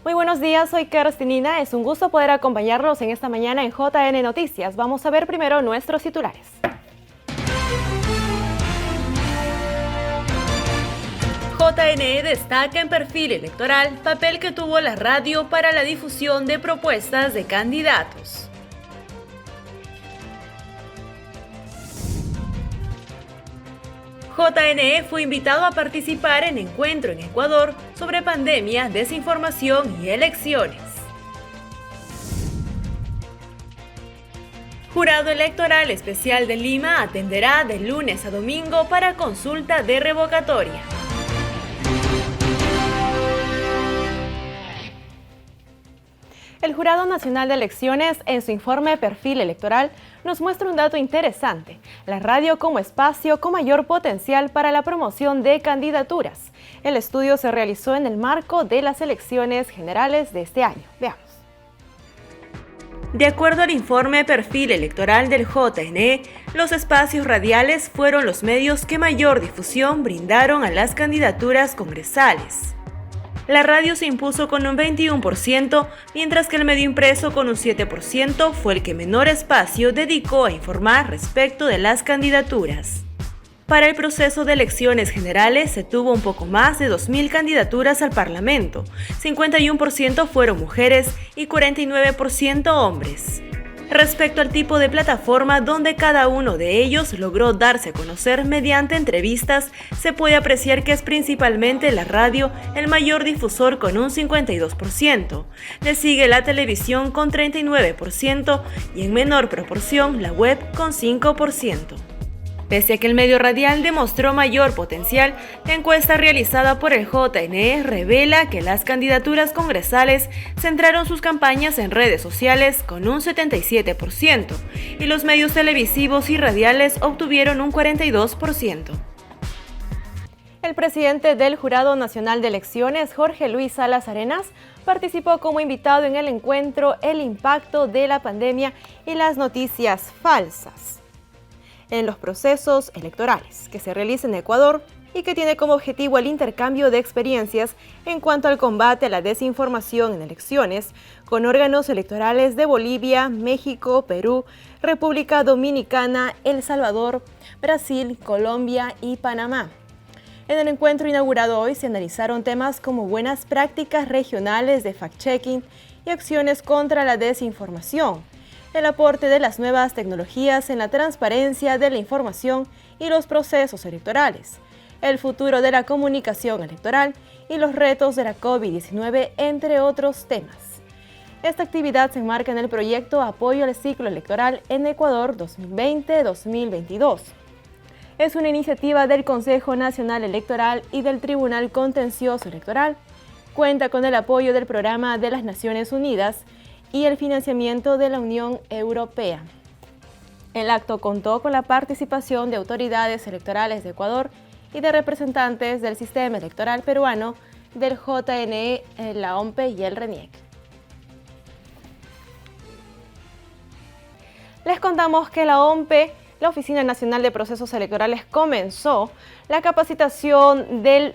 Muy buenos días, soy Kerstinina. Es un gusto poder acompañarlos en esta mañana en JN Noticias. Vamos a ver primero nuestros titulares. JNE destaca en perfil electoral papel que tuvo la radio para la difusión de propuestas de candidatos. JNE fue invitado a participar en encuentro en Ecuador sobre pandemia, desinformación y elecciones. Jurado Electoral Especial de Lima atenderá de lunes a domingo para consulta de revocatoria. El Jurado Nacional de Elecciones, en su informe Perfil Electoral, nos muestra un dato interesante: la radio como espacio con mayor potencial para la promoción de candidaturas. El estudio se realizó en el marco de las elecciones generales de este año. Veamos. De acuerdo al informe Perfil Electoral del JNE, los espacios radiales fueron los medios que mayor difusión brindaron a las candidaturas congresales. La radio se impuso con un 21%, mientras que el medio impreso con un 7% fue el que menor espacio dedicó a informar respecto de las candidaturas. Para el proceso de elecciones generales se tuvo un poco más de 2.000 candidaturas al Parlamento, 51% fueron mujeres y 49% hombres. Respecto al tipo de plataforma donde cada uno de ellos logró darse a conocer mediante entrevistas, se puede apreciar que es principalmente la radio el mayor difusor con un 52%. Le sigue la televisión con 39% y en menor proporción la web con 5%. Pese a que el medio radial demostró mayor potencial, la encuesta realizada por el JNE revela que las candidaturas congresales centraron sus campañas en redes sociales con un 77% y los medios televisivos y radiales obtuvieron un 42%. El presidente del Jurado Nacional de Elecciones, Jorge Luis Salas Arenas, participó como invitado en el encuentro El impacto de la pandemia y las noticias falsas en los procesos electorales que se realiza en Ecuador y que tiene como objetivo el intercambio de experiencias en cuanto al combate a la desinformación en elecciones con órganos electorales de Bolivia, México, Perú, República Dominicana, El Salvador, Brasil, Colombia y Panamá. En el encuentro inaugurado hoy se analizaron temas como buenas prácticas regionales de fact-checking y acciones contra la desinformación, el aporte de las nuevas tecnologías en la transparencia de la información y los procesos electorales, el futuro de la comunicación electoral y los retos de la COVID-19, entre otros temas. Esta actividad se enmarca en el proyecto Apoyo al Ciclo Electoral en Ecuador 2020-2022. Es una iniciativa del Consejo Nacional Electoral y del Tribunal Contencioso Electoral. Cuenta con el apoyo del Programa de las Naciones Unidas y el financiamiento de la Unión Europea. El acto contó con la participación de autoridades electorales de Ecuador y de representantes del sistema electoral peruano, del JNE, la OMPE y el RENIEC. Les contamos que la OMPE, la Oficina Nacional de Procesos Electorales, comenzó la capacitación del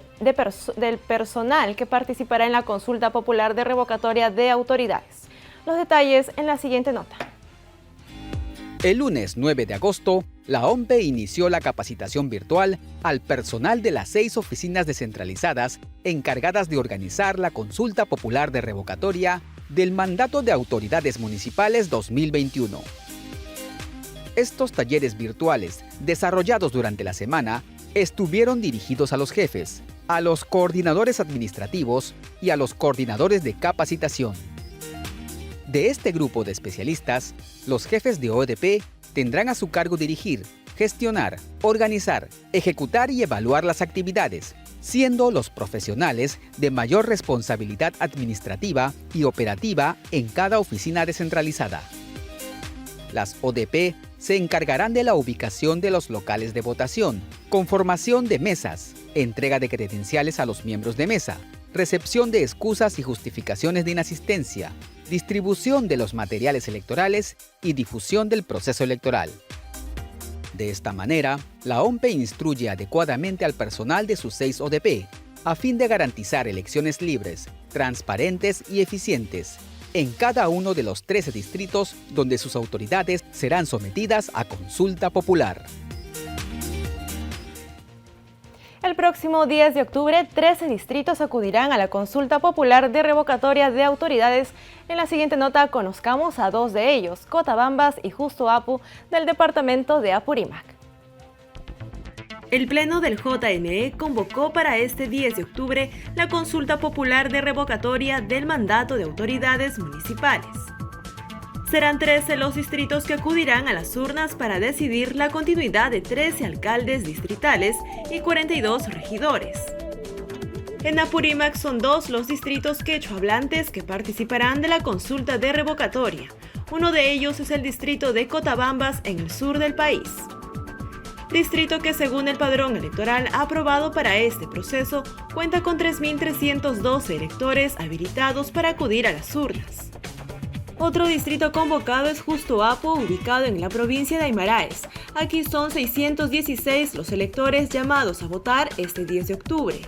personal que participará en la consulta popular de revocatoria de autoridades. Los detalles en la siguiente nota. El lunes 9 de agosto, la OMPE inició la capacitación virtual al personal de las 6 oficinas descentralizadas encargadas de organizar la consulta popular de revocatoria del mandato de autoridades municipales 2021. Estos talleres virtuales, desarrollados durante la semana, estuvieron dirigidos a los jefes, a los coordinadores administrativos y a los coordinadores de capacitación. De este grupo de especialistas, los jefes de ODP tendrán a su cargo dirigir, gestionar, organizar, ejecutar y evaluar las actividades, siendo los profesionales de mayor responsabilidad administrativa y operativa en cada oficina descentralizada. Las ODP se encargarán de la ubicación de los locales de votación, conformación de mesas, entrega de credenciales a los miembros de mesa, recepción de excusas y justificaciones de inasistencia, distribución de los materiales electorales y difusión del proceso electoral. De esta manera, la OMPE instruye adecuadamente al personal de sus 6 ODP, a fin de garantizar elecciones libres, transparentes y eficientes en cada uno de los 13 distritos donde sus autoridades serán sometidas a consulta popular. El próximo 10 de octubre, 13 distritos acudirán a la consulta popular de revocatoria de autoridades. En la siguiente nota conozcamos a 2 de ellos, Cotabambas y Justo Apu, del departamento de Apurímac. El Pleno del JNE convocó para este 10 de octubre la consulta popular de revocatoria del mandato de autoridades municipales. Serán 13 los distritos que acudirán a las urnas para decidir la continuidad de 13 alcaldes distritales y 42 regidores. En Apurímac son 2 los distritos quechua-hablantes que participarán de la consulta de revocatoria. Uno de ellos es el distrito de Cotabambas en el sur del país. Distrito que según el padrón electoral aprobado para este proceso cuenta con 3.312 electores habilitados para acudir a las urnas. Otro distrito convocado es Justo Apu, ubicado en la provincia de Aymaraes. Aquí son 616 los electores llamados a votar este 10 de octubre.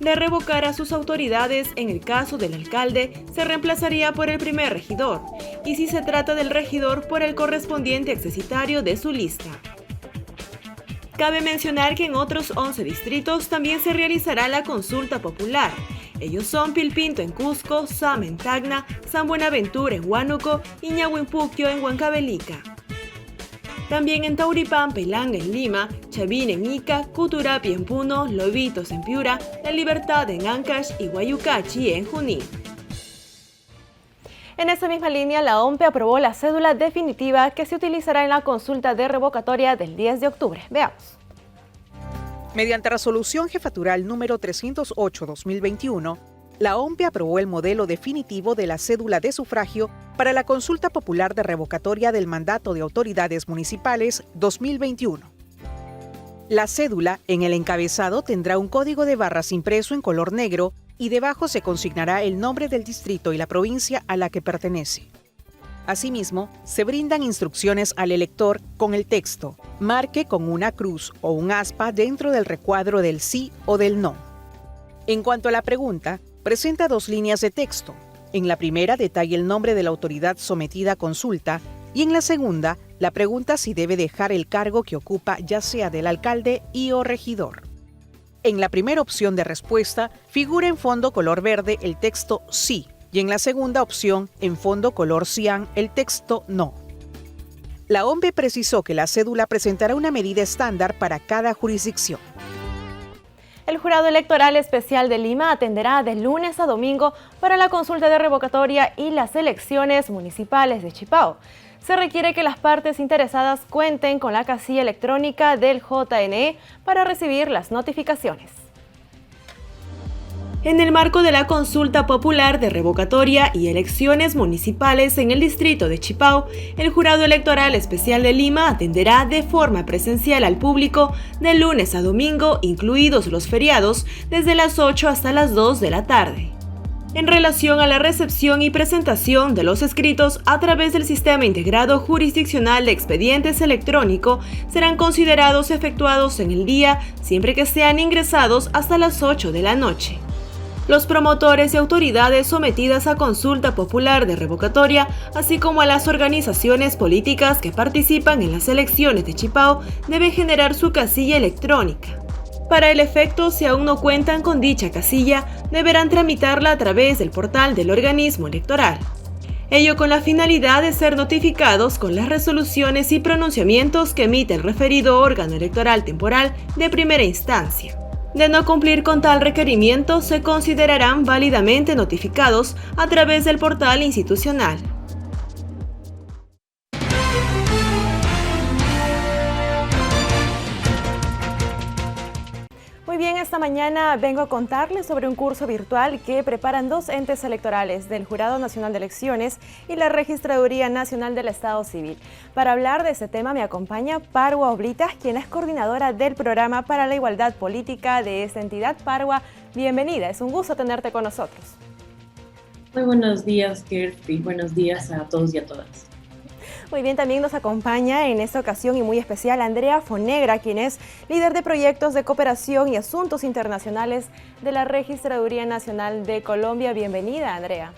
De revocar a sus autoridades, en el caso del alcalde, se reemplazaría por el primer regidor, y si se trata del regidor, por el correspondiente accesitario de su lista. Cabe mencionar que en otros 11 distritos también se realizará la consulta popular. Ellos son Pilpinto en Cusco, Sama en Tacna, San Buenaventura en Huánuco y Ñahuinpuquio en Huancavelica. También en Tauripampa y Langa en Lima, Chavín en Ica, Cuturapi en Puno, Lobitos en Piura, La Libertad en Ancash y Guayucachi en Junín. En esa misma línea, la OMPE aprobó la cédula definitiva que se utilizará en la consulta de revocatoria del 10 de octubre. Veamos. Mediante resolución jefatural número 308-2021, la OMPE aprobó el modelo definitivo de la cédula de sufragio para la consulta popular de revocatoria del mandato de autoridades municipales 2021. La cédula, en el encabezado, tendrá un código de barras impreso en color negro y debajo se consignará el nombre del distrito y la provincia a la que pertenece. Asimismo, se brindan instrucciones al elector con el texto: marque con una cruz o un aspa dentro del recuadro del sí o del no. En cuanto a la pregunta, presenta 2 líneas de texto. En la primera detalla el nombre de la autoridad sometida a consulta y en la segunda, la pregunta si debe dejar el cargo que ocupa, ya sea del alcalde y o regidor. En la primera opción de respuesta figura en fondo color verde el texto sí y en la segunda opción, en fondo color cian, el texto no. La OMPE precisó que la cédula presentará una medida estándar para cada jurisdicción. El Jurado Electoral Especial de Lima atenderá de lunes a domingo para la consulta de revocatoria y las elecciones municipales de Chipao. Se requiere que las partes interesadas cuenten con la casilla electrónica del JNE para recibir las notificaciones. En el marco de la consulta popular de revocatoria y elecciones municipales en el distrito de Chipao, el Jurado Electoral Especial de Lima atenderá de forma presencial al público de lunes a domingo, incluidos los feriados, desde las 8 hasta las 2 de la tarde. En relación a la recepción y presentación de los escritos a través del Sistema Integrado Jurisdiccional de Expedientes Electrónico, serán considerados efectuados en el día siempre que sean ingresados hasta las 8 de la noche. Los promotores y autoridades sometidas a consulta popular de revocatoria, así como a las organizaciones políticas que participan en las elecciones de Chipao, deben generar su casilla electrónica. Para el efecto, si aún no cuentan con dicha casilla, deberán tramitarla a través del portal del organismo electoral. Ello con la finalidad de ser notificados con las resoluciones y pronunciamientos que emite el referido órgano electoral temporal de primera instancia. De no cumplir con tal requerimiento, se considerarán válidamente notificados a través del portal institucional. Muy bien, esta mañana vengo a contarles sobre un curso virtual que preparan 2 entes electorales del Jurado Nacional de Elecciones y la Registraduría Nacional del Estado Civil. Para hablar de este tema me acompaña Parwa Oblitas, quien es coordinadora del Programa para la Igualdad Política de esta entidad. Parwa, bienvenida, es un gusto tenerte con nosotros. Muy buenos días, Kerf, y buenos días a todos y a todas. Muy bien, también nos acompaña en esta ocasión y muy especial Andrea Fonegra, quien es líder de proyectos de cooperación y asuntos internacionales de la Registraduría Nacional de Colombia. Bienvenida, Andrea.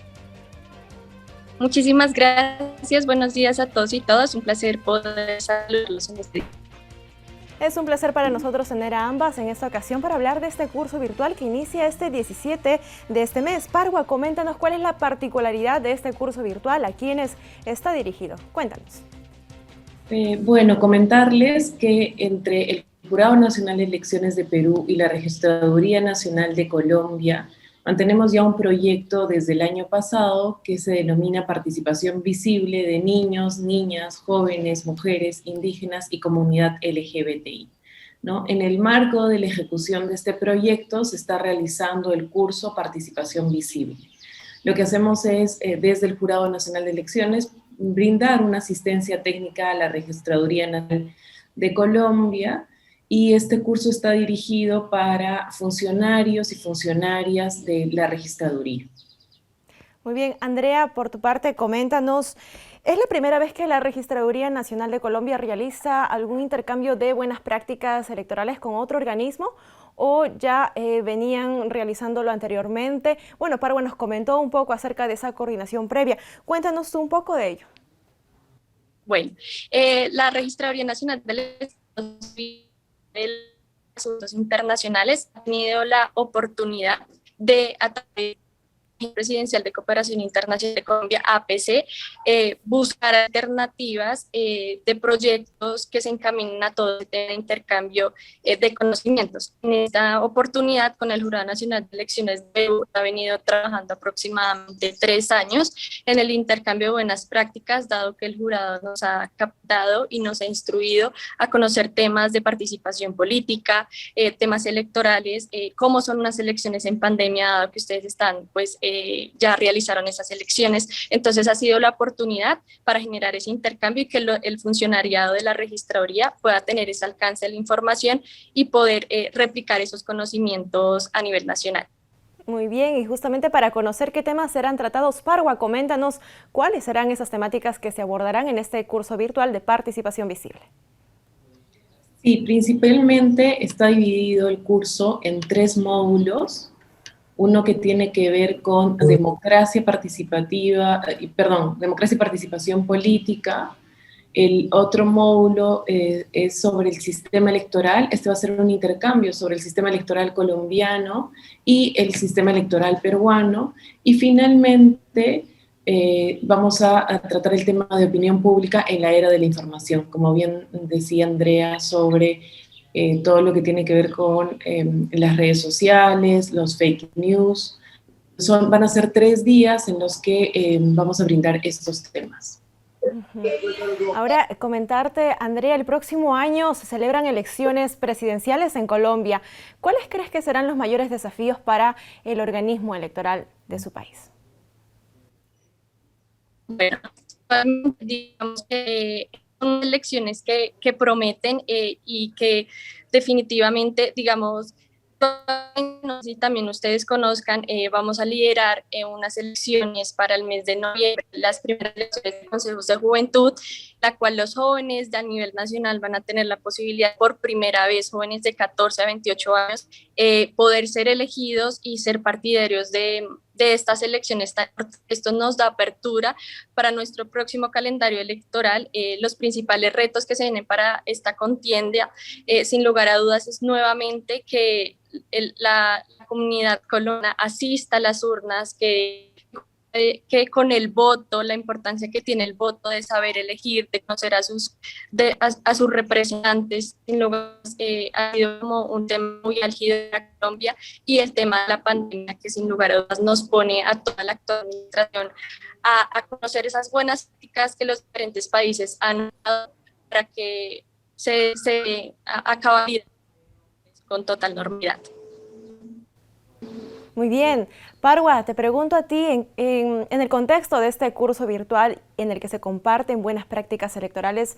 Muchísimas gracias, buenos días a todos y todas, un placer poder saludarlos en este día. Es un placer para nosotros tener a ambas en esta ocasión para hablar de este curso virtual que inicia este 17 de este mes. Parwa, coméntanos cuál es la particularidad de este curso virtual, a quiénes está dirigido. Cuéntanos. Bueno, comentarles que entre el Jurado Nacional de Elecciones de Perú y la Registraduría Nacional de Colombia mantenemos ya un proyecto desde el año pasado que se denomina Participación Visible de Niños, Niñas, Jóvenes, Mujeres, Indígenas y Comunidad LGBTI, ¿no? En el marco de la ejecución de este proyecto se está realizando el curso Participación Visible. Lo que hacemos es, desde el Jurado Nacional de Elecciones, brindar una asistencia técnica a la Registraduría Nacional de Colombia, y este curso está dirigido para funcionarios y funcionarias de la registraduría. Muy bien, Andrea, por tu parte, coméntanos, ¿es la primera vez que la Registraduría Nacional de Colombia realiza algún intercambio de buenas prácticas electorales con otro organismo o ya venían realizándolo anteriormente? Bueno, Parwa nos comentó un poco acerca de esa coordinación previa. Cuéntanos tú un poco de ello. Bueno, la Registraduría Nacional de Asuntos Internacionales ha tenido la oportunidad de, a través de Presidencial de Cooperación Internacional de Colombia, APC, buscar alternativas de proyectos que se encaminen a todo este intercambio de conocimientos. En esta oportunidad, con el Jurado Nacional de Elecciones de Perú, ha venido trabajando aproximadamente 3 años en el intercambio de buenas prácticas, dado que el jurado nos ha captado y nos ha instruido a conocer temas de participación política, temas electorales, cómo son unas elecciones en pandemia, dado que ustedes están, pues, ya realizaron esas elecciones. Entonces ha sido la oportunidad para generar ese intercambio y que el funcionariado de la registraduría pueda tener ese alcance de la información y poder replicar esos conocimientos a nivel nacional. Muy bien, y justamente para conocer qué temas serán tratados, Parwa, coméntanos cuáles serán esas temáticas que se abordarán en este curso virtual de participación visible. Sí, principalmente está dividido el curso en 3 módulos. Uno que tiene que ver con democracia participativa, democracia y participación política. El otro módulo es sobre el sistema electoral. Este va a ser un intercambio sobre el sistema electoral colombiano y el sistema electoral peruano. Y finalmente vamos a tratar el tema de opinión pública en la era de la información, como bien decía Andrea, sobre todo lo que tiene que ver con las redes sociales, los fake news. Van a ser 3 días en los que vamos a brindar estos temas. Ahora, comentarte, Andrea, el próximo año se celebran elecciones presidenciales en Colombia. ¿Cuáles crees que serán los mayores desafíos para el organismo electoral de su país? Bueno, digamos que son elecciones que prometen y que definitivamente, digamos, y también ustedes conozcan, vamos a liderar unas elecciones para el mes de noviembre, las primeras elecciones de consejos de juventud, la cual los jóvenes de a nivel nacional van a tener la posibilidad por primera vez, jóvenes de 14 a 28 años, poder ser elegidos y ser partidarios de estas elecciones. Esto nos da apertura para nuestro próximo calendario electoral. Los principales retos que se vienen para esta contienda, sin lugar a dudas, es nuevamente que la comunidad colombiana asista a las urnas, que con el voto, la importancia que tiene el voto de saber elegir, de conocer a sus representantes, sin lugar ha sido como un tema muy álgido en Colombia, y el tema de la pandemia, que sin lugar a dudas nos pone a toda la actual administración a conocer esas buenas prácticas que los diferentes países han dado para que se acabe con total normalidad. Muy bien. Parwa, te pregunto a ti, en el contexto de este curso virtual en el que se comparten buenas prácticas electorales,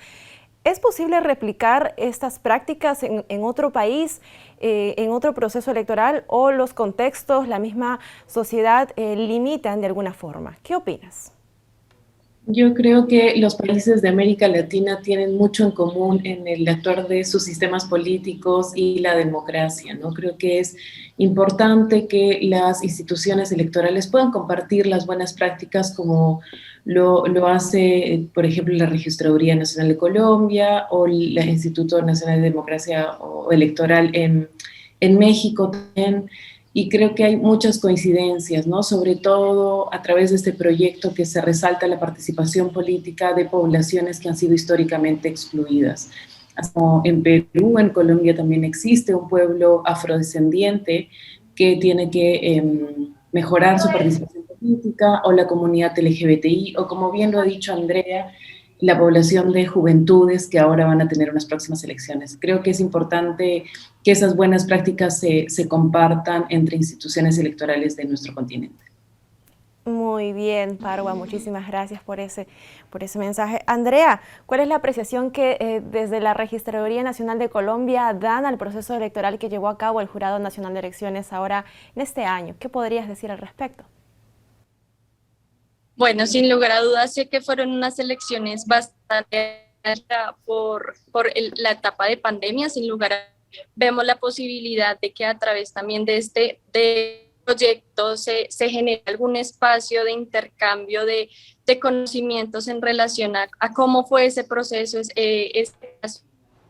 ¿es posible replicar estas prácticas en otro país, en otro proceso electoral, o los contextos, la misma sociedad limitan de alguna forma? ¿Qué opinas? Yo creo que los países de América Latina tienen mucho en común en el actuar de sus sistemas políticos y la democracia, ¿no? Creo que es importante que las instituciones electorales puedan compartir las buenas prácticas como lo hace, por ejemplo, la Registraduría Nacional de Colombia o el Instituto Nacional de Democracia o Electoral en México también. Y creo que hay muchas coincidencias, ¿no? Sobre todo a través de este proyecto que se resalta la participación política de poblaciones que han sido históricamente excluidas. Como en Perú, en Colombia también existe un pueblo afrodescendiente que tiene que mejorar su participación política, o la comunidad LGBTI, o como bien lo ha dicho Andrea, la población de juventudes que ahora van a tener unas próximas elecciones. Creo que es importante que esas buenas prácticas se compartan entre instituciones electorales de nuestro continente. Muy bien, Parwa, muchísimas gracias por ese mensaje. Andrea, ¿cuál es la apreciación que desde la Registraduría Nacional de Colombia dan al proceso electoral que llevó a cabo el Jurado Nacional de Elecciones ahora en este año? ¿Qué podrías decir al respecto? Bueno, sin lugar a dudas, sé que fueron unas elecciones bastante por la etapa de pandemia. Sin lugar a vemos la posibilidad de que a través también de este proyecto se genere algún espacio de intercambio de conocimientos en relación a cómo fue ese proceso,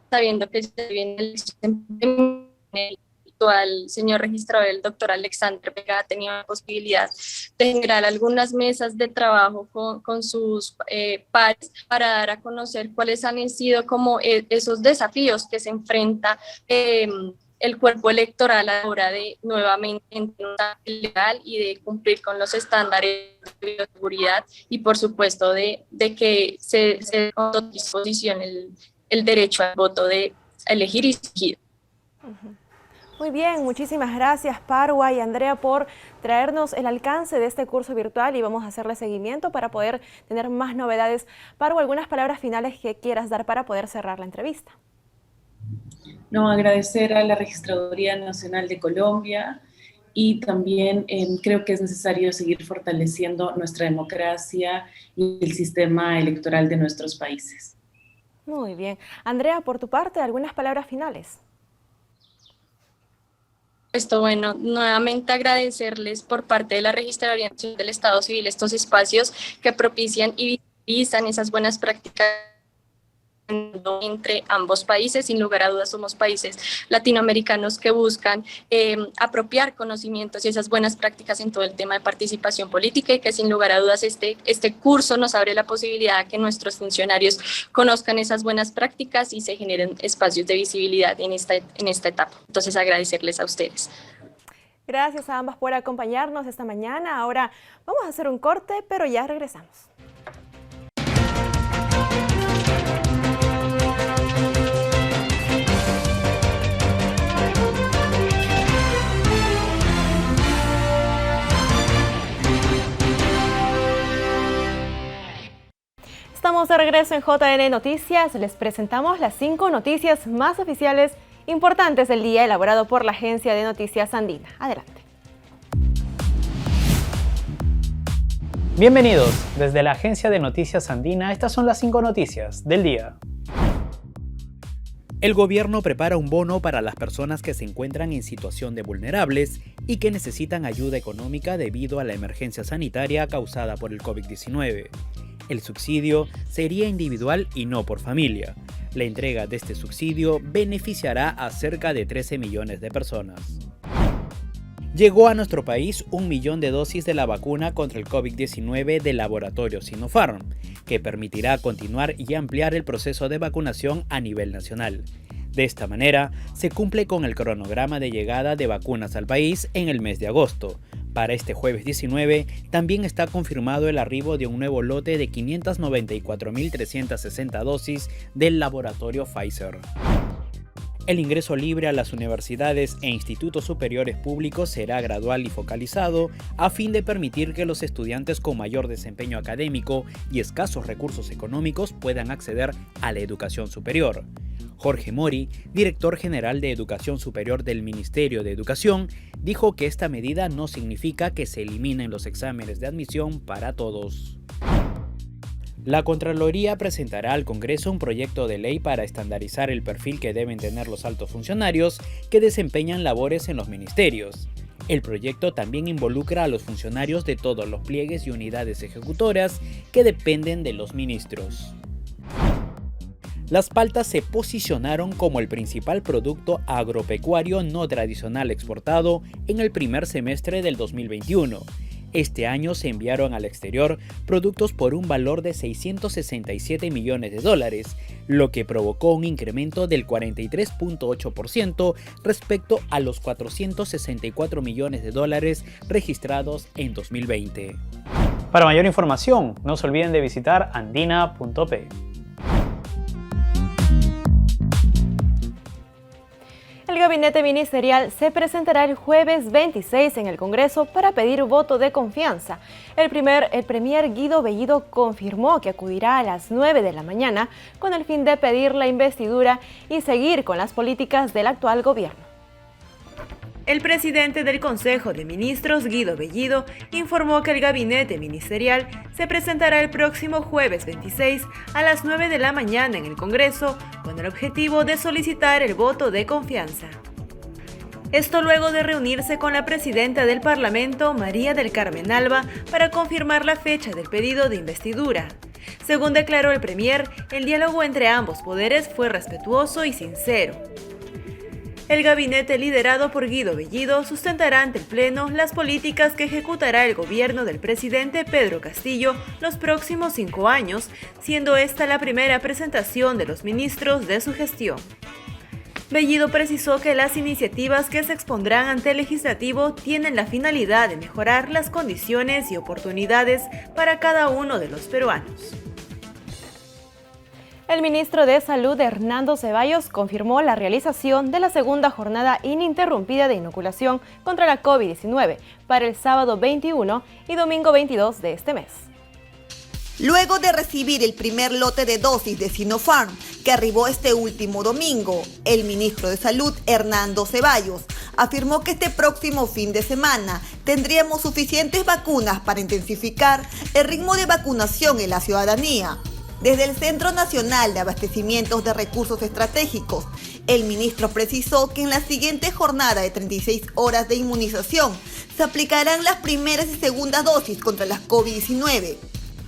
sabiendo que se viene el actual señor registrador, el doctor Alexander Vega, ha tenido la posibilidad de generar algunas mesas de trabajo con sus pares para dar a conocer cuáles han sido como esos desafíos que se enfrenta el cuerpo electoral a la hora de nuevamente entrar legal y de cumplir con los estándares de bioseguridad y por supuesto de que se ponga a disposición el derecho al voto de elegir y seguir. Muy bien, muchísimas gracias Parwa y Andrea por traernos el alcance de este curso virtual y vamos a hacerle seguimiento para poder tener más novedades. Parwa, ¿algunas palabras finales que quieras dar para poder cerrar la entrevista? No, agradecer a la Registraduría Nacional de Colombia y también creo que es necesario seguir fortaleciendo nuestra democracia y el sistema electoral de nuestros países. Muy bien. Andrea, por tu parte, ¿algunas palabras finales? Bueno, nuevamente agradecerles por parte de la Registraduría Nacional del Estado Civil estos espacios que propician y visibilizan esas buenas prácticas entre ambos países. Sin lugar a dudas somos países latinoamericanos que buscan apropiar conocimientos y esas buenas prácticas en todo el tema de participación política y que sin lugar a dudas este curso nos abre la posibilidad de que nuestros funcionarios conozcan esas buenas prácticas y se generen espacios de visibilidad en esta etapa. Entonces agradecerles a ustedes. Gracias a ambas por acompañarnos esta mañana. Ahora vamos a hacer un corte, pero ya regresamos. Estamos de regreso en JN Noticias. Les presentamos las 5 noticias más oficiales importantes del día, elaborado por la Agencia de Noticias Andina. Adelante. Bienvenidos. Desde la Agencia de Noticias Andina, estas son las 5 noticias del día. El gobierno prepara un bono para las personas que se encuentran en situación de vulnerables y que necesitan ayuda económica debido a la emergencia sanitaria causada por el COVID-19. El subsidio sería individual y no por familia. La entrega de este subsidio beneficiará a cerca de 13 millones de personas. Llegó a nuestro país 1 millón de dosis de la vacuna contra el COVID-19 del laboratorio Sinopharm, que permitirá continuar y ampliar el proceso de vacunación a nivel nacional. De esta manera, se cumple con el cronograma de llegada de vacunas al país en el mes de agosto. Para este jueves 19, también está confirmado el arribo de un nuevo lote de 594.360 dosis del laboratorio Pfizer. El ingreso libre a las universidades e institutos superiores públicos será gradual y focalizado a fin de permitir que los estudiantes con mayor desempeño académico y escasos recursos económicos puedan acceder a la educación superior. Jorge Mori, director general de Educación Superior del Ministerio de Educación, dijo que esta medida no significa que se eliminen los exámenes de admisión para todos. La Contraloría presentará al Congreso un proyecto de ley para estandarizar el perfil que deben tener los altos funcionarios que desempeñan labores en los ministerios. El proyecto también involucra a los funcionarios de todos los pliegues y unidades ejecutoras que dependen de los ministros. Las paltas se posicionaron como el principal producto agropecuario no tradicional exportado en el primer semestre del 2021. Este año se enviaron al exterior productos por un valor de $667 millones, lo que provocó un incremento del 43.8% respecto a los $464 millones registrados en 2020. Para mayor información, no se olviden de visitar andina.p. El gabinete ministerial se presentará el jueves 26 en el Congreso para pedir voto de confianza. El premier Guido Bellido confirmó que acudirá a las 9 de la mañana con el fin de pedir la investidura y seguir con las políticas del actual gobierno. El presidente del Consejo de Ministros, Guido Bellido, informó que el gabinete ministerial se presentará el próximo jueves 26 a las 9 de la mañana en el Congreso con el objetivo de solicitar el voto de confianza. Esto luego de reunirse con la presidenta del Parlamento, María del Carmen Alba, para confirmar la fecha del pedido de investidura. Según declaró el premier, el diálogo entre ambos poderes fue respetuoso y sincero. El gabinete liderado por Guido Bellido sustentará ante el Pleno las políticas que ejecutará el gobierno del presidente Pedro Castillo los próximos 5 años, siendo esta la primera presentación de los ministros de su gestión. Bellido precisó que las iniciativas que se expondrán ante el legislativo tienen la finalidad de mejorar las condiciones y oportunidades para cada uno de los peruanos. El ministro de Salud, Hernando Ceballos, confirmó la realización de la segunda jornada ininterrumpida de inoculación contra la COVID-19 para el sábado 21 y domingo 22 de este mes. Luego de recibir el primer lote de dosis de Sinopharm, que arribó este último domingo, el ministro de Salud, Hernando Ceballos, afirmó que este próximo fin de semana tendríamos suficientes vacunas para intensificar el ritmo de vacunación en la ciudadanía. Desde el Centro Nacional de Abastecimientos de Recursos Estratégicos, el ministro precisó que en la siguiente jornada de 36 horas de inmunización se aplicarán las primeras y segundas dosis contra la COVID-19.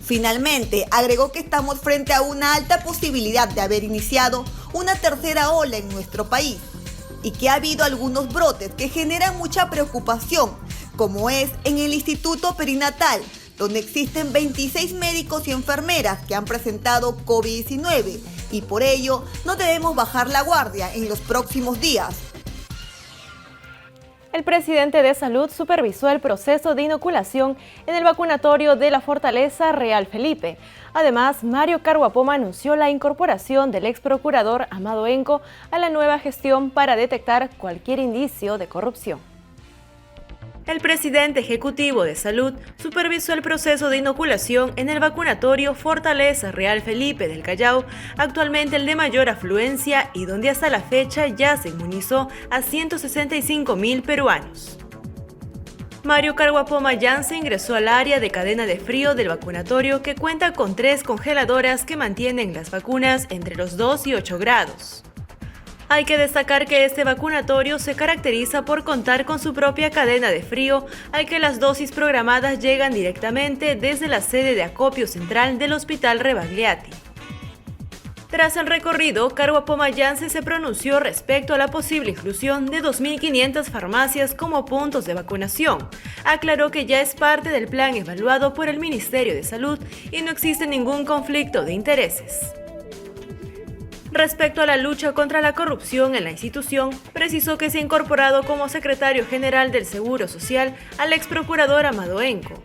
Finalmente, agregó que estamos frente a una alta posibilidad de haber iniciado una tercera ola en nuestro país y que ha habido algunos brotes que generan mucha preocupación, como es en el Instituto Perinatal, donde existen 26 médicos y enfermeras que han presentado COVID-19 y por ello no debemos bajar la guardia en los próximos días. El presidente de Salud supervisó el proceso de inoculación en el vacunatorio de la Fortaleza Real Felipe. Además, Mario Carguapoma anunció la incorporación del ex procurador Amado Enco a la nueva gestión para detectar cualquier indicio de corrupción. El presidente ejecutivo de Salud supervisó el proceso de inoculación en el vacunatorio Fortaleza Real Felipe del Callao, actualmente el de mayor afluencia y donde hasta la fecha ya se inmunizó a 165.000 peruanos. Mario Carguapoma Yance ingresó al área de cadena de frío del vacunatorio que cuenta con 3 congeladoras que mantienen las vacunas entre los 2 y 8 grados. Hay que destacar que este vacunatorio se caracteriza por contar con su propia cadena de frío, al que las dosis programadas llegan directamente desde la sede de acopio central del Hospital Rebagliati. Tras el recorrido, Carguapoma Yance se pronunció respecto a la posible inclusión de 2.500 farmacias como puntos de vacunación. Aclaró que ya es parte del plan evaluado por el Ministerio de Salud y no existe ningún conflicto de intereses. Respecto a la lucha contra la corrupción en la institución, precisó que se ha incorporado como secretario general del Seguro Social al ex procurador Amado Enco.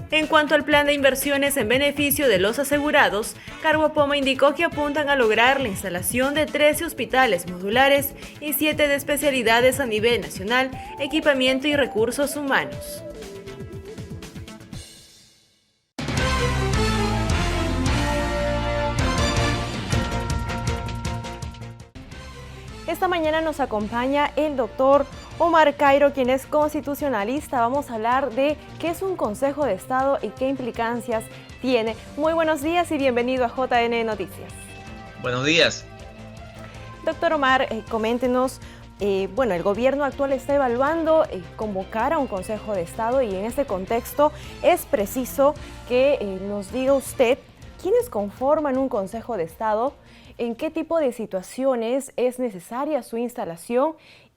En cuanto al plan de inversiones en beneficio de los asegurados, Carguapoma indicó que apuntan a lograr la instalación de 13 hospitales modulares y 7 de especialidades a nivel nacional, equipamiento y recursos humanos. Esta mañana nos acompaña el doctor Omar Cairo, quien es constitucionalista. Vamos a hablar de qué es un Consejo de Estado y qué implicancias tiene. Muy buenos días y bienvenido a JN Noticias. Buenos días. Doctor Omar, coméntenos, el gobierno actual está evaluando convocar a un Consejo de Estado y en este contexto es preciso que nos diga usted quiénes conforman un Consejo de Estado, en qué tipo de situaciones es necesaria su instalación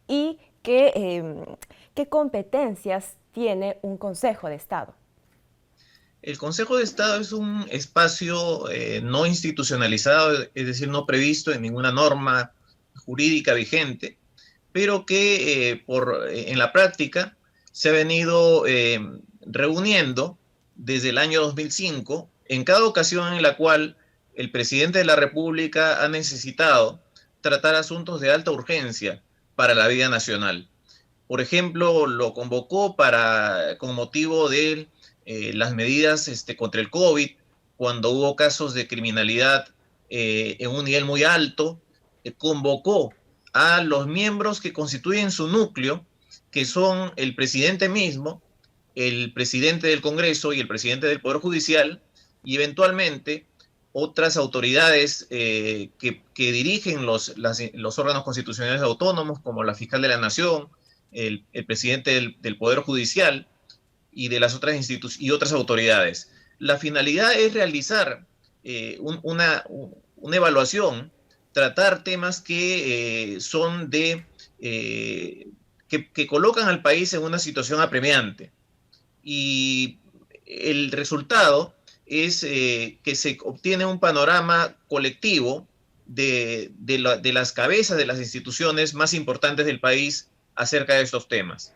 y qué competencias tiene un Consejo de Estado. El Consejo de Estado es un espacio no institucionalizado, es decir, no previsto en ninguna norma jurídica vigente, pero que en la práctica se ha venido reuniendo desde el año 2005, en cada ocasión en la cual el presidente de la República ha necesitado tratar asuntos de alta urgencia para la vida nacional. Por ejemplo, lo convocó con motivo de las medidas contra el COVID, cuando hubo casos de criminalidad en un nivel muy alto, convocó a los miembros que constituyen su núcleo, que son el presidente mismo, el presidente del Congreso y el presidente del Poder Judicial, y eventualmente otras autoridades que dirigen los órganos constitucionales autónomos, como la Fiscal de la Nación, el presidente del Poder Judicial y de las otras instituciones y otras autoridades. La finalidad es realizar una evaluación, tratar temas que son que colocan al país en una situación apremiante. Y el resultado es que se obtiene un panorama colectivo de las cabezas de las instituciones más importantes del país acerca de estos temas.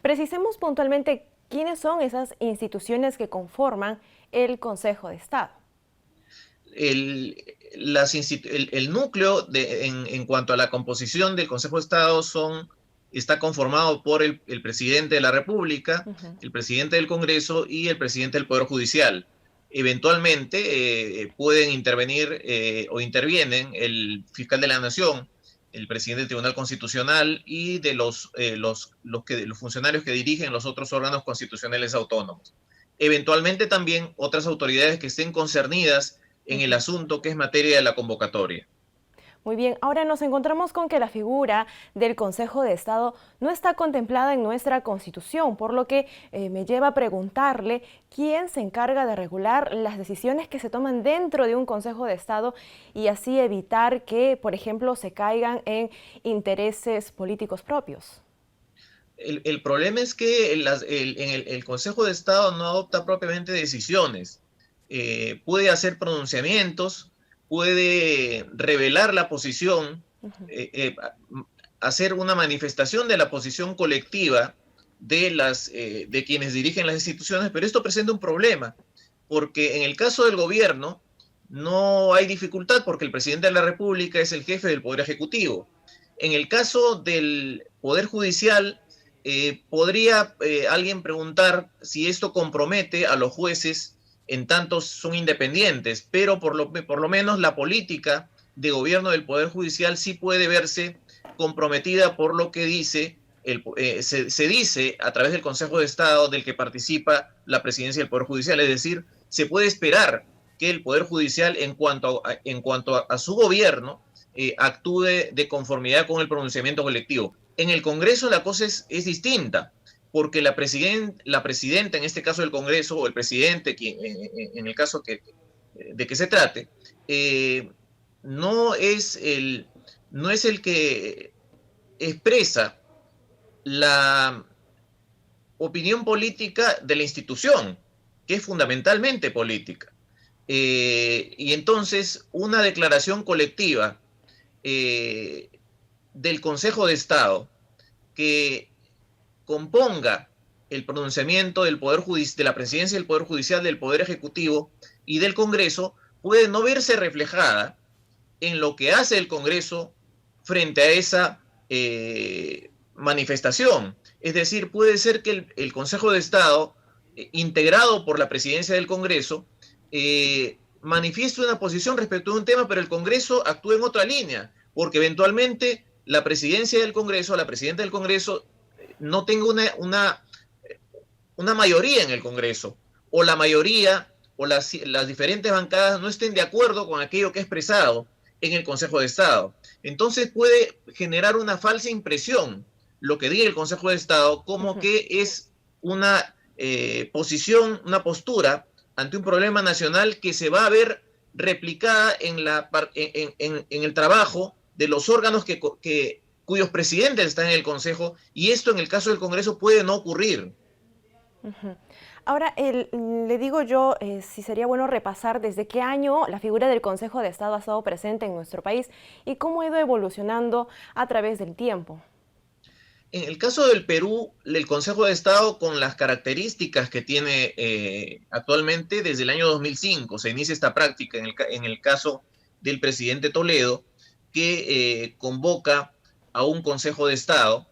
Precisemos puntualmente quiénes son esas instituciones que conforman el Consejo de Estado. El núcleo en cuanto a la composición del Consejo de Estado está conformado por el presidente de la República, el presidente del Congreso y el presidente del Poder Judicial. Eventualmente pueden intervenir o intervienen el fiscal de la Nación, el presidente del Tribunal Constitucional y de los funcionarios que dirigen los otros órganos constitucionales autónomos. Eventualmente también otras autoridades que estén concernidas en el asunto que es materia de la convocatoria. Muy bien, ahora nos encontramos con que la figura del Consejo de Estado no está contemplada en nuestra Constitución, por lo que me lleva a preguntarle quién se encarga de regular las decisiones que se toman dentro de un Consejo de Estado y así evitar que, por ejemplo, se caigan en intereses políticos propios. El problema es que el Consejo de Estado no adopta propiamente decisiones, puede hacer pronunciamientos, puede revelar la posición, hacer una manifestación de la posición colectiva de quienes dirigen las instituciones, pero esto presenta un problema, porque en el caso del gobierno no hay dificultad porque el presidente de la República es el jefe del Poder Ejecutivo. En el caso del Poder Judicial, podría alguien preguntar si esto compromete a los jueces en tanto son independientes, pero por lo menos la política de gobierno del Poder Judicial sí puede verse comprometida por lo que se dice a través del Consejo de Estado del que participa la presidencia del Poder Judicial. Es decir, se puede esperar que el Poder Judicial en cuanto a su gobierno actúe de conformidad con el pronunciamiento colectivo. En el Congreso la cosa es distinta, porque la presidenta, en este caso del Congreso, o el presidente, en el caso de que se trate, no es el que expresa la opinión política de la institución, que es fundamentalmente política. Y entonces una declaración colectiva del Consejo de Estado que componga el pronunciamiento del Poder Judicial, de la Presidencia del Poder Judicial, del Poder Ejecutivo y del Congreso, puede no verse reflejada en lo que hace el Congreso frente a esa manifestación. Es decir, puede ser que el Consejo de Estado, integrado por la Presidencia del Congreso, manifieste una posición respecto a un tema, pero el Congreso actúa en otra línea, porque eventualmente la presidencia del Congreso, la presidenta del Congreso, no tenga una mayoría en el Congreso, o la mayoría o las diferentes bancadas no estén de acuerdo con aquello que ha expresado en el Consejo de Estado. Entonces puede generar una falsa impresión lo que diga el Consejo de Estado como que es una posición, una postura ante un problema nacional que se va a ver replicada en el trabajo de los órganos cuyos presidentes están en el Consejo, y esto en el caso del Congreso puede no ocurrir. Ahora, le digo yo, si sería bueno repasar desde qué año la figura del Consejo de Estado ha estado presente en nuestro país y cómo ha ido evolucionando a través del tiempo. En el caso del Perú, el Consejo de Estado, con las características que tiene actualmente, desde el año 2005 se inicia esta práctica en el caso del presidente Toledo, que convoca a un Consejo de Estado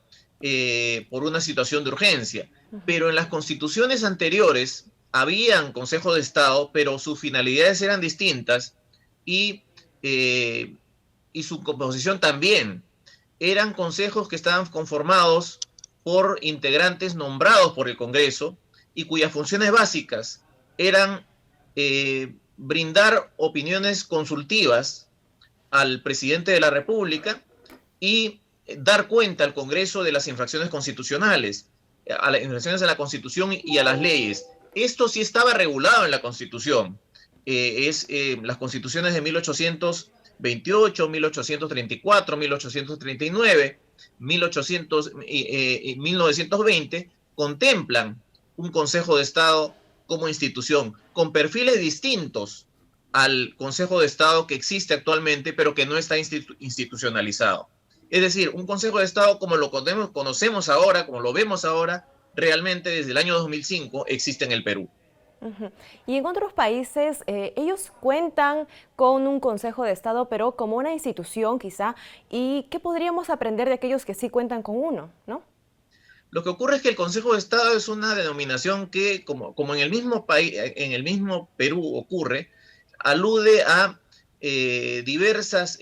por una situación de urgencia. Pero en las constituciones anteriores habían Consejo de Estado, pero sus finalidades eran distintas y su composición también. Eran consejos que estaban conformados por integrantes nombrados por el Congreso y cuyas funciones básicas eran brindar opiniones consultivas al presidente de la República y dar cuenta al Congreso de las infracciones constitucionales, a las infracciones a la Constitución y a las leyes. Esto sí estaba regulado en la Constitución. Las constituciones de 1828, 1834, 1839, 1920 contemplan un Consejo de Estado como institución, con perfiles distintos al Consejo de Estado que existe actualmente, pero que no está institucionalizado. Es decir, un Consejo de Estado como lo conocemos ahora, como lo vemos ahora, realmente desde el año 2005 existe en el Perú. Y en otros países, ellos cuentan con un Consejo de Estado, pero como una institución quizá, ¿y qué podríamos aprender de aquellos que sí cuentan con uno, no? Lo que ocurre es que el Consejo de Estado es una denominación que, como en el mismo país, en el mismo Perú ocurre, alude a diversas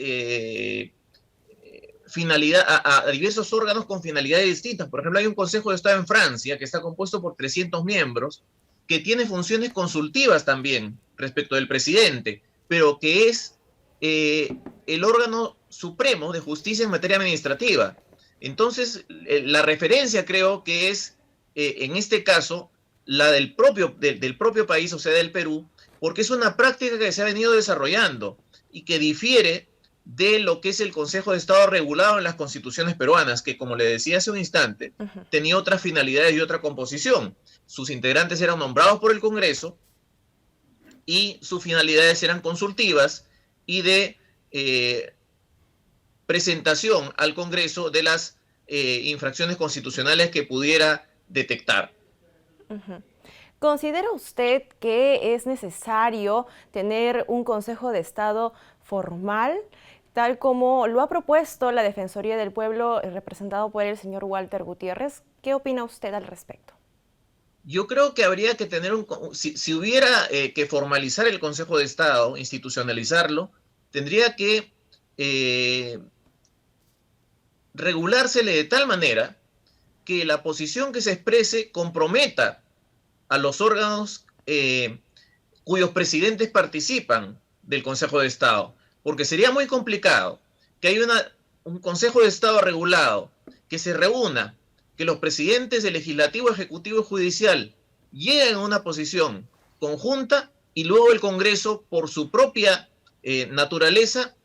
a diversos órganos con finalidades distintas. Por ejemplo, hay un Consejo de Estado en Francia que está compuesto por 300 miembros, que tiene funciones consultivas también respecto del presidente, pero que es el órgano supremo de justicia en materia administrativa. Entonces, la referencia creo que es, en este caso, la del propio país, o sea, del Perú, porque es una práctica que se ha venido desarrollando y que difiere de lo que es el Consejo de Estado regulado en las constituciones peruanas, que, como le decía hace un instante, tenía otras finalidades y otra composición. Sus integrantes eran nombrados por el Congreso y sus finalidades eran consultivas y de presentación al Congreso de las infracciones constitucionales que pudiera detectar. ¿Considera usted que es necesario tener un Consejo de Estado formal, tal como lo ha propuesto la Defensoría del Pueblo, representado por el señor Walter Gutiérrez? ¿Qué opina usted al respecto? Yo creo que habría que tener si hubiera que formalizar el Consejo de Estado, institucionalizarlo, tendría que regulársele de tal manera que la posición que se exprese comprometa a los órganos cuyos presidentes participan del Consejo de Estado, porque sería muy complicado que haya un Consejo de Estado regulado, que se reúna, que los presidentes del Legislativo, Ejecutivo y Judicial lleguen a una posición conjunta y luego el Congreso, por su propia naturaleza,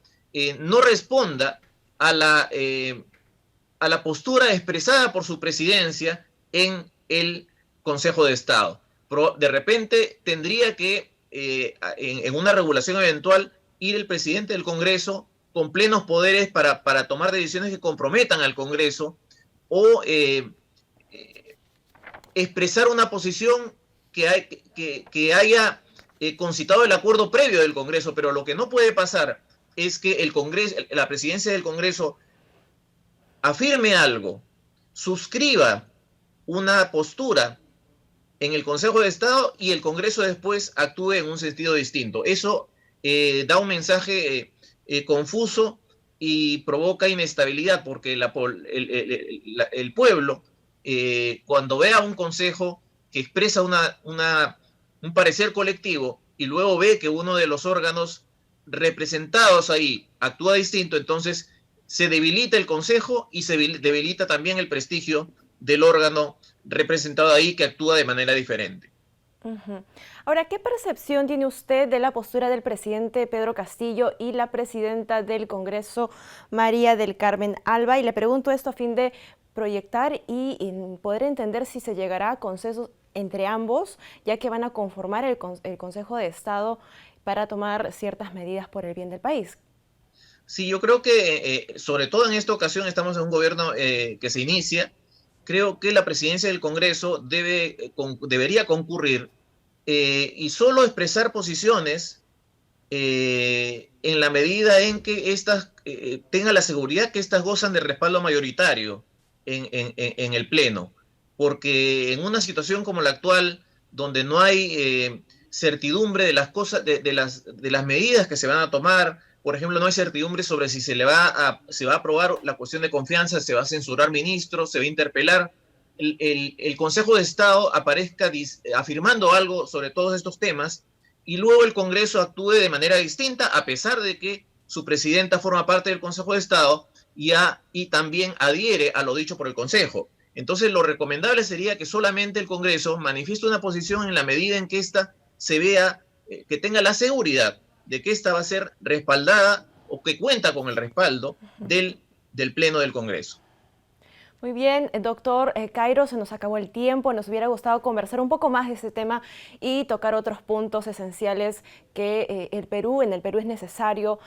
no responda a la postura expresada por su presidencia en el Consejo de Estado. Pero de repente tendría que, en una regulación eventual, ir el presidente del Congreso con plenos poderes para tomar decisiones que comprometan al Congreso o expresar una posición que haya concitado el acuerdo previo del Congreso. Pero lo que no puede pasar es que el Congreso, la presidencia del Congreso afirme algo, suscriba una postura en el Consejo de Estado y el Congreso después actúe en un sentido distinto. Eso da un mensaje confuso y provoca inestabilidad, porque el pueblo, cuando ve a un consejo que expresa un parecer colectivo y luego ve que uno de los órganos representados ahí actúa distinto, entonces se debilita el consejo y se debilita también el prestigio del órgano representado ahí que actúa de manera diferente. Ahora, ¿qué percepción tiene usted de la postura del presidente Pedro Castillo y la presidenta del Congreso, María del Carmen Alba? Y le pregunto esto a fin de proyectar y poder entender si se llegará a consensos entre ambos, ya que van a conformar el Consejo de Estado para tomar ciertas medidas por el bien del país. Sí, yo creo que sobre todo en esta ocasión estamos en un gobierno que se inicia. Creo que la presidencia del Congreso debería concurrir y solo expresar posiciones en la medida en que estas tenga la seguridad que estas gozan de respaldo mayoritario en el Pleno. Porque en una situación como la actual, donde no hay certidumbre de las cosas, de las medidas que se van a tomar, por ejemplo, no hay certidumbre sobre si se va a aprobar la cuestión de confianza, se va a censurar ministros, se va a interpelar. El Consejo de Estado aparezca afirmando algo sobre todos estos temas y luego el Congreso actúe de manera distinta, a pesar de que su presidenta forma parte del Consejo de Estado y también adhiere a lo dicho por el Consejo. Entonces, lo recomendable sería que solamente el Congreso manifieste una posición en la medida en que ésta se vea, que tenga la seguridad de que ésta va a ser respaldada o que cuenta con el respaldo del Pleno del Congreso. Muy bien, doctor Cairo, se nos acabó el tiempo. Nos hubiera gustado conversar un poco más de este tema y tocar otros puntos esenciales que en el Perú es necesario.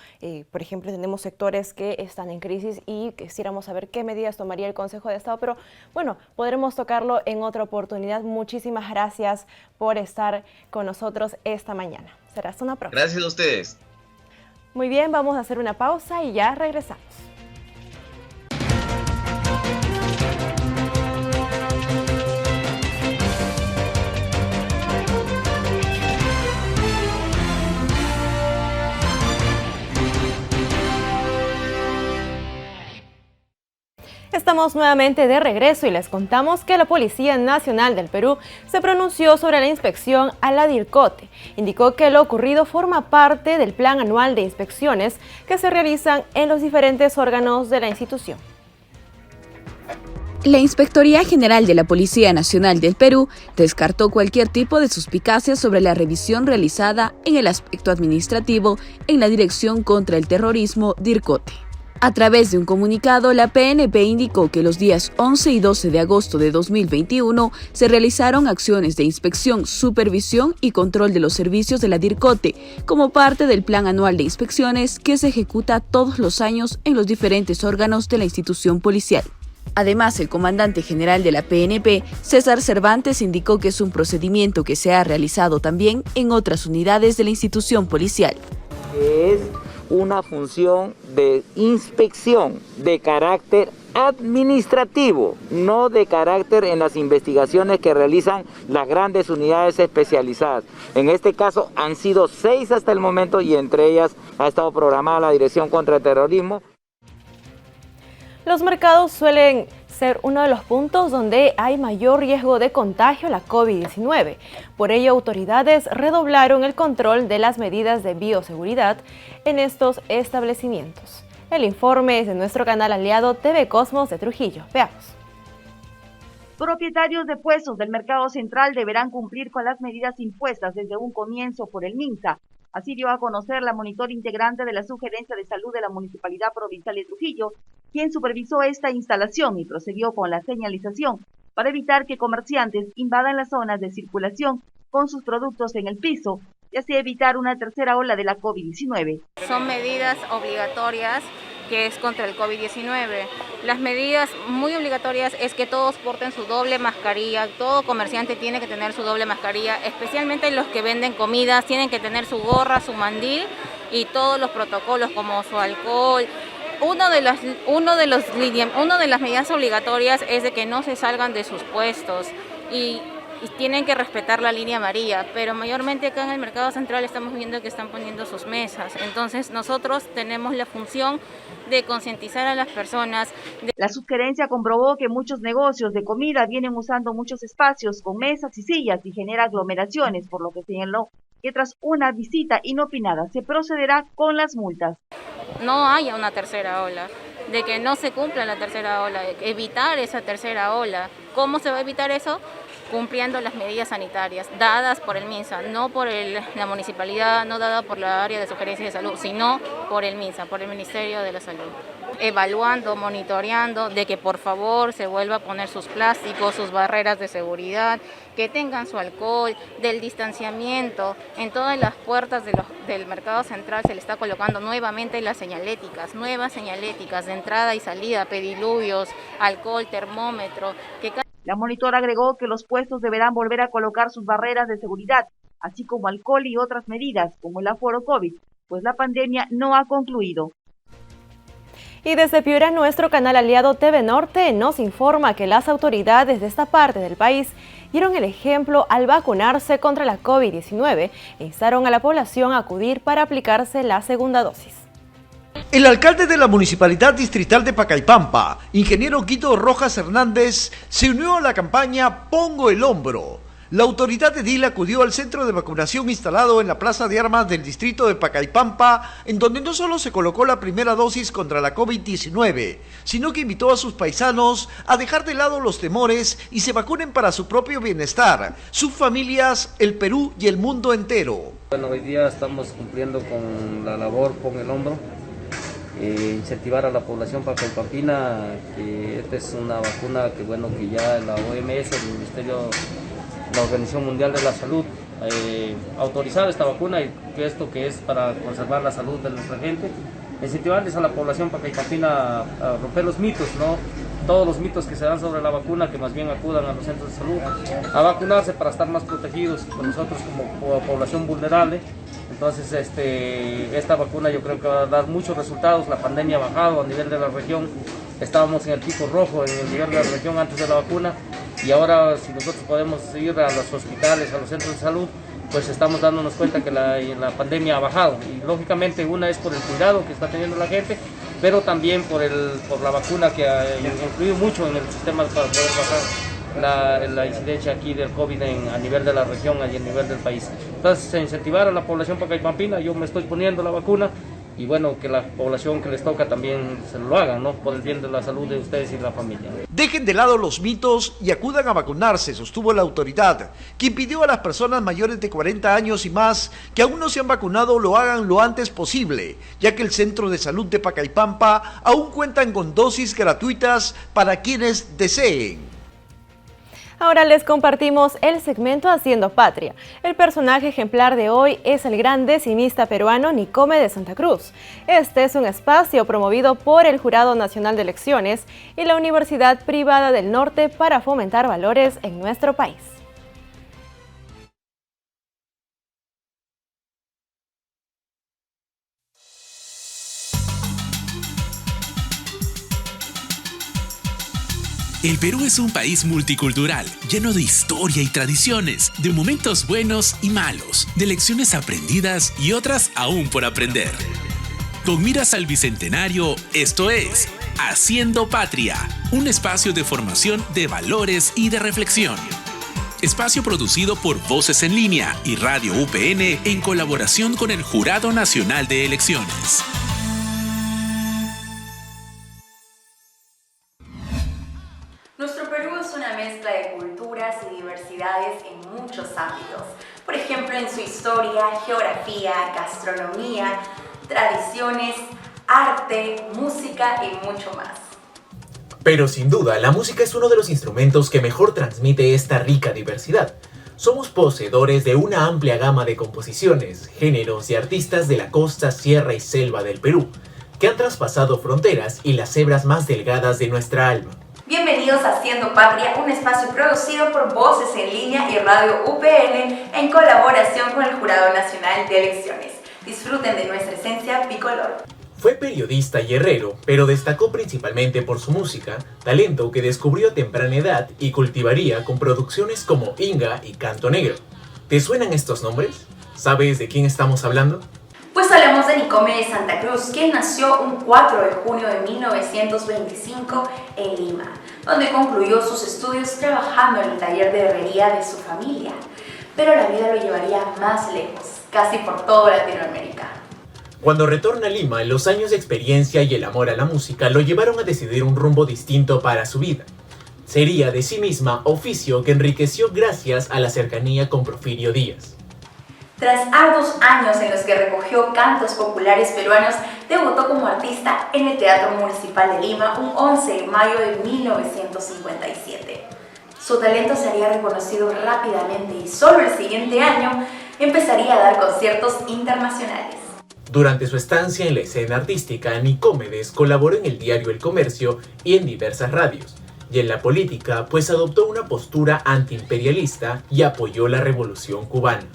Por ejemplo, tenemos sectores que están en crisis y quisiéramos saber qué medidas tomaría el Consejo de Estado, pero bueno, podremos tocarlo en otra oportunidad. Muchísimas gracias por estar con nosotros esta mañana. Será hasta una próxima. Gracias a ustedes. Muy bien, vamos a hacer una pausa y ya regresamos. Estamos nuevamente de regreso y les contamos que la Policía Nacional del Perú se pronunció sobre la inspección a la DIRCOTE. Indicó que lo ocurrido forma parte del plan anual de inspecciones que se realizan en los diferentes órganos de la institución. La Inspectoría General de la Policía Nacional del Perú descartó cualquier tipo de suspicacia sobre la revisión realizada en el aspecto administrativo en la Dirección contra el Terrorismo DIRCOTE. A través de un comunicado, la PNP indicó que los días 11 y 12 de agosto de 2021 se realizaron acciones de inspección, supervisión y control de los servicios de la DIRCOTE como parte del plan anual de inspecciones que se ejecuta todos los años en los diferentes órganos de la institución policial. Además, el comandante general de la PNP, César Cervantes, indicó que es un procedimiento que se ha realizado también en otras unidades de la institución policial. Es una función de inspección de carácter administrativo, no de carácter en las investigaciones que realizan las grandes unidades especializadas. En este caso han sido 6 hasta el momento y entre ellas ha estado programada la Dirección contra el Terrorismo. Los mercados suelen ser uno de los puntos donde hay mayor riesgo de contagio a la COVID-19. Por ello, autoridades redoblaron el control de las medidas de bioseguridad en estos establecimientos. El informe es de nuestro canal aliado TV Cosmos de Trujillo. Veamos. Propietarios de puestos del mercado central deberán cumplir con las medidas impuestas desde un comienzo por el MINSA. Así dio a conocer la monitor integrante de la Sugerencia de Salud de la Municipalidad Provincial de Trujillo, quien supervisó esta instalación y procedió con la señalización para evitar que comerciantes invadan las zonas de circulación con sus productos en el piso y así evitar una tercera ola de la COVID-19. Son medidas obligatorias que es contra el COVID-19. Las medidas muy obligatorias es que todos porten su doble mascarilla, todo comerciante tiene que tener su doble mascarilla, especialmente los que venden comidas tienen que tener su gorra, su mandil y todos los protocolos como su alcohol. Una de las medidas obligatorias es de que no se salgan de sus puestos y y tienen que respetar la línea amarilla, pero mayormente acá en el mercado central estamos viendo que están poniendo sus mesas. Entonces nosotros tenemos la función de concientizar a las personas. La sugerencia comprobó que muchos negocios de comida vienen usando muchos espacios con mesas y sillas y genera aglomeraciones, por lo que señaló que tras una visita inopinada se procederá con las multas. No haya una tercera ola, de que no se cumpla la tercera ola, evitar esa tercera ola. ¿Cómo se va a evitar eso? Cumpliendo las medidas sanitarias dadas por el MINSA, no por la municipalidad, no dada por la área de sugerencia de salud, sino por el MINSA, por el Ministerio de la Salud. Evaluando, monitoreando, de que por favor se vuelva a poner sus plásticos, sus barreras de seguridad, que tengan su alcohol, del distanciamiento. En todas las puertas del mercado central se le está colocando nuevamente las señaléticas, nuevas señaléticas de entrada y salida, pediluvios, alcohol, termómetro. La monitora agregó que los puestos deberán volver a colocar sus barreras de seguridad, así como alcohol y otras medidas, como el aforo COVID, pues la pandemia no ha concluido. Y desde Piura, nuestro canal aliado TV Norte nos informa que las autoridades de esta parte del país dieron el ejemplo al vacunarse contra la COVID-19 e instaron a la población a acudir para aplicarse la segunda dosis. El alcalde de la Municipalidad Distrital de Pacaypampa, ingeniero Guido Rojas Hernández, se unió a la campaña Pongo el Hombro. La autoridad edil acudió al centro de vacunación instalado en la Plaza de Armas del distrito de Pacaypampa, en donde no solo se colocó la primera dosis contra la COVID-19, sino que invitó a sus paisanos a dejar de lado los temores y se vacunen para su propio bienestar, sus familias, el Perú y el mundo entero. Bueno, hoy día estamos cumpliendo con la labor Pon el Hombro, incentivar a la población pacaypampina que esta es una vacuna que ya la OMS, el Ministerio, la Organización Mundial de la Salud, autorizado esta vacuna y que esto que es para conservar la salud de nuestra gente, incentivarles a la población pacaypampina a romper los mitos, ¿no? Todos los mitos que se dan sobre la vacuna, que más bien acudan a los centros de salud a vacunarse para estar más protegidos con nosotros como población vulnerable. Entonces esta vacuna yo creo que va a dar muchos resultados. La pandemia ha bajado a nivel de la región, estábamos en el pico rojo en el nivel de la región antes de la vacuna y ahora si nosotros podemos ir a los hospitales, a los centros de salud, pues estamos dándonos cuenta que la pandemia ha bajado y lógicamente una es por el cuidado que está teniendo la gente, pero también por la vacuna que ha influido mucho en el sistema para poder bajar la incidencia aquí del COVID a nivel de la región y a nivel del país. Entonces, incentivar a la población pacaypampina, yo me estoy poniendo la vacuna y bueno, que la población que les toca también se lo hagan, ¿no? Por el bien de la salud de ustedes y de la familia. Dejen de lado los mitos y acudan a vacunarse, sostuvo la autoridad, quien pidió a las personas mayores de 40 años y más que aún no se han vacunado lo hagan lo antes posible, ya que el Centro de Salud de Pacaypampa aún cuentan con dosis gratuitas para quienes deseen. Ahora les compartimos el segmento Haciendo Patria. El personaje ejemplar de hoy es el gran decimista peruano Nicome de Santa Cruz. Este es un espacio promovido por el Jurado Nacional de Elecciones y la Universidad Privada del Norte para fomentar valores en nuestro país. El Perú es un país multicultural, lleno de historia y tradiciones, de momentos buenos y malos, de lecciones aprendidas y otras aún por aprender. Con miras al Bicentenario, esto es Haciendo Patria, un espacio de formación de valores y de reflexión. Espacio producido por Voces en Línea y Radio UPN en colaboración con el Jurado Nacional de Elecciones. Nuestro Perú es una mezcla de culturas y diversidades en muchos ámbitos. Por ejemplo, en su historia, geografía, gastronomía, tradiciones, arte, música y mucho más. Pero sin duda, la música es uno de los instrumentos que mejor transmite esta rica diversidad. Somos poseedores de una amplia gama de composiciones, géneros y artistas de la costa, sierra y selva del Perú, que han traspasado fronteras y las hebras más delgadas de nuestra alma. Bienvenidos a Haciendo Patria, un espacio producido por Voces en Línea y Radio UPN en colaboración con el Jurado Nacional de Elecciones. Disfruten de nuestra esencia bicolor. Fue periodista y herrero, pero destacó principalmente por su música, talento que descubrió a temprana edad y cultivaría con producciones como Inga y Canto Negro. ¿Te suenan estos nombres? ¿Sabes de quién estamos hablando? Pues hablamos de Nicómedes Santa Cruz, quien nació un 4 de junio de 1925 en Lima, donde concluyó sus estudios trabajando en el taller de herrería de su familia. Pero la vida lo llevaría más lejos, casi por toda Latinoamérica. Cuando retorna a Lima, los años de experiencia y el amor a la música lo llevaron a decidir un rumbo distinto para su vida. Sería de sí misma oficio que enriqueció gracias a la cercanía con Porfirio Díaz. Tras arduos años en los que recogió cantos populares peruanos, debutó como artista en el Teatro Municipal de Lima un 11 de mayo de 1957. Su talento sería reconocido rápidamente y solo el siguiente año empezaría a dar conciertos internacionales. Durante su estancia en la escena artística, Nicómedes colaboró en el diario El Comercio y en diversas radios, y en la política, pues adoptó una postura antiimperialista y apoyó la Revolución Cubana.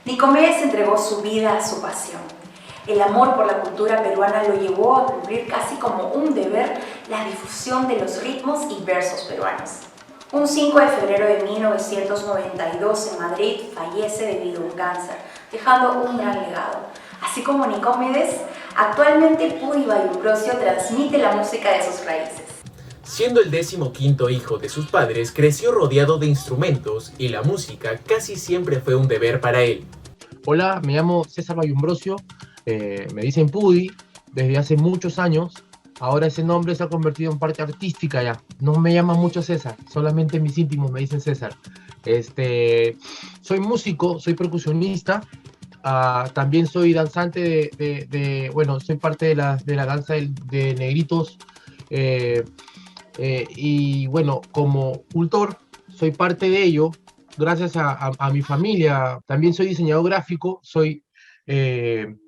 Nicómedes entregó su vida a su pasión. El amor por la cultura peruana lo llevó a cumplir casi como un deber la difusión de los ritmos y versos peruanos. Un 5 de febrero de 1992 en Madrid fallece debido a un cáncer, dejando un gran legado. Así como Nicómedes, actualmente Pudi Vallumbrocio transmite la música de sus raíces. Siendo el 15º hijo de sus padres, creció rodeado de instrumentos y la música casi siempre fue un deber para él. Hola, me llamo César Vallumbrocio, me dicen Pudi desde hace muchos años. Ahora ese nombre se ha convertido en parte artística ya. No me llaman mucho César, solamente mis íntimos me dicen César. Soy músico, soy percusionista, también soy danzante bueno, soy parte de la danza de negritos. Y bueno, como cultor, soy parte de ello, gracias a mi familia. También soy diseñador gráfico, soy el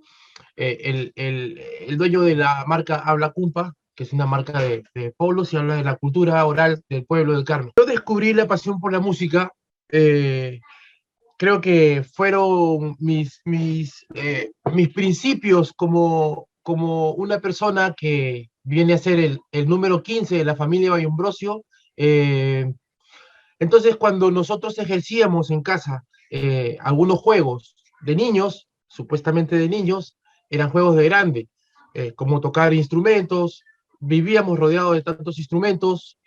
dueño de la marca Habla Cumpa, que es una marca de pueblos y habla de la cultura oral del pueblo del Carmen. Yo descubrí la pasión por la música, creo que fueron mis principios como una persona que viene a ser el número 15 de la familia Vallumbrocio. Entonces, cuando nosotros ejercíamos en casa algunos juegos de niños, supuestamente de niños, eran juegos de grande, como tocar instrumentos, vivíamos rodeados de tantos instrumentos,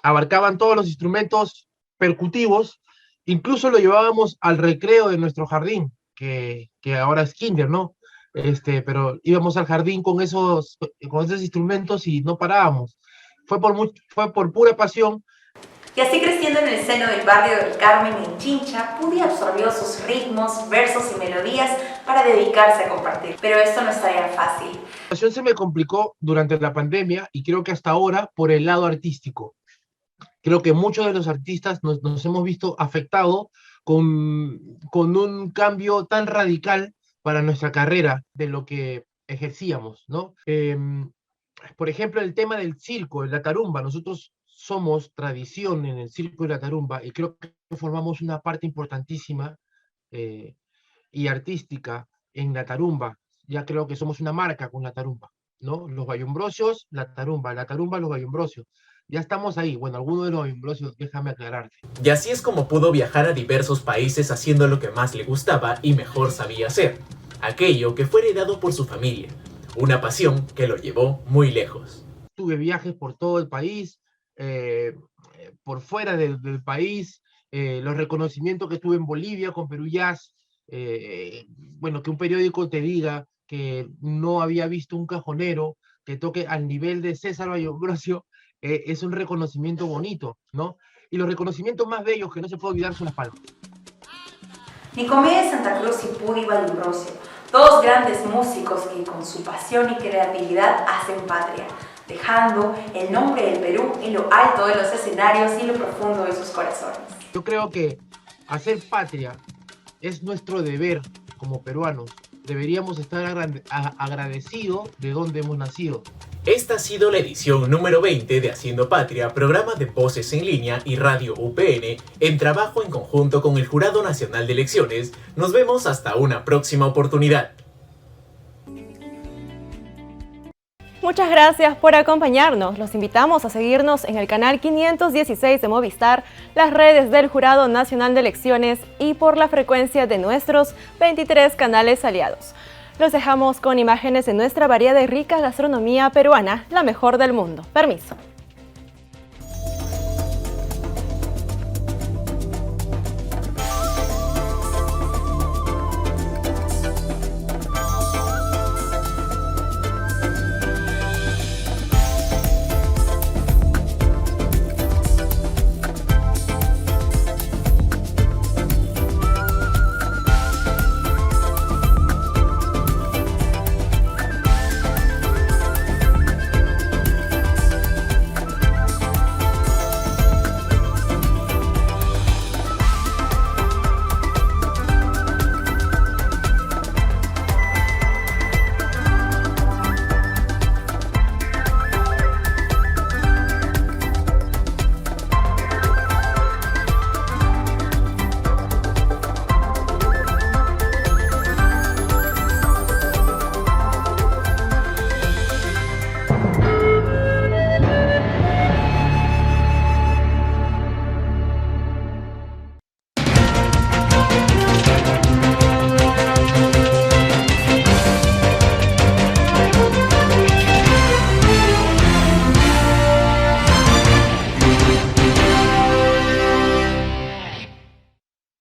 abarcaban todos los instrumentos percutivos, incluso lo llevábamos al recreo de nuestro jardín, que ahora es kinder, ¿no? Pero íbamos al jardín con esos instrumentos y no parábamos. Fue por pura pasión. Y así creciendo en el seno del barrio del Carmen en Chincha, Pudi absorbió sus ritmos, versos y melodías para dedicarse a compartir. Pero esto no estaría fácil. La situación se me complicó durante la pandemia y creo que hasta ahora por el lado artístico. Creo que muchos de los artistas nos hemos visto afectados con un cambio tan radical para nuestra carrera de lo que ejercíamos, ¿no? Por ejemplo, el tema del circo, la tarumba. Nosotros somos tradición en el circo y la tarumba y creo que formamos una parte importantísima y artística en la tarumba. Ya creo que somos una marca con la tarumba, ¿no? Los Vallumbrosios, la tarumba, los Vallumbrosios. Ya estamos ahí. Bueno, alguno de los Vallumbrosios, déjame aclararte. Y así es como pudo viajar a diversos países haciendo lo que más le gustaba y mejor sabía hacer. Aquello que fue heredado por su familia. Una pasión que lo llevó muy lejos. Tuve viajes por todo el país, por fuera del país, los reconocimientos que tuve en Bolivia con Perú Jazz. Bueno, que un periódico te diga que no había visto un cajonero que toque al nivel de César Vallumbrocio, es un reconocimiento bonito, ¿no? Y los reconocimientos más bellos que no se puede olvidar son las palmas. Nicómedes Santa Cruz y Pudi Vallumbrocio, dos grandes músicos que con su pasión y creatividad hacen patria, dejando el nombre del Perú en lo alto de los escenarios y en lo profundo de sus corazones. Yo creo que hacer patria es nuestro deber como peruanos. Deberíamos estar agradecidos de dónde hemos nacido. Esta ha sido la edición número 20 de Haciendo Patria, programa de Voces en Línea y Radio UPN, en trabajo en conjunto con el Jurado Nacional de Elecciones. Nos vemos hasta una próxima oportunidad. Muchas gracias por acompañarnos. Los invitamos a seguirnos en el canal 516 de Movistar, las redes del Jurado Nacional de Elecciones y por la frecuencia de nuestros 23 canales aliados. Los dejamos con imágenes de nuestra variada y rica gastronomía peruana, la mejor del mundo. Permiso.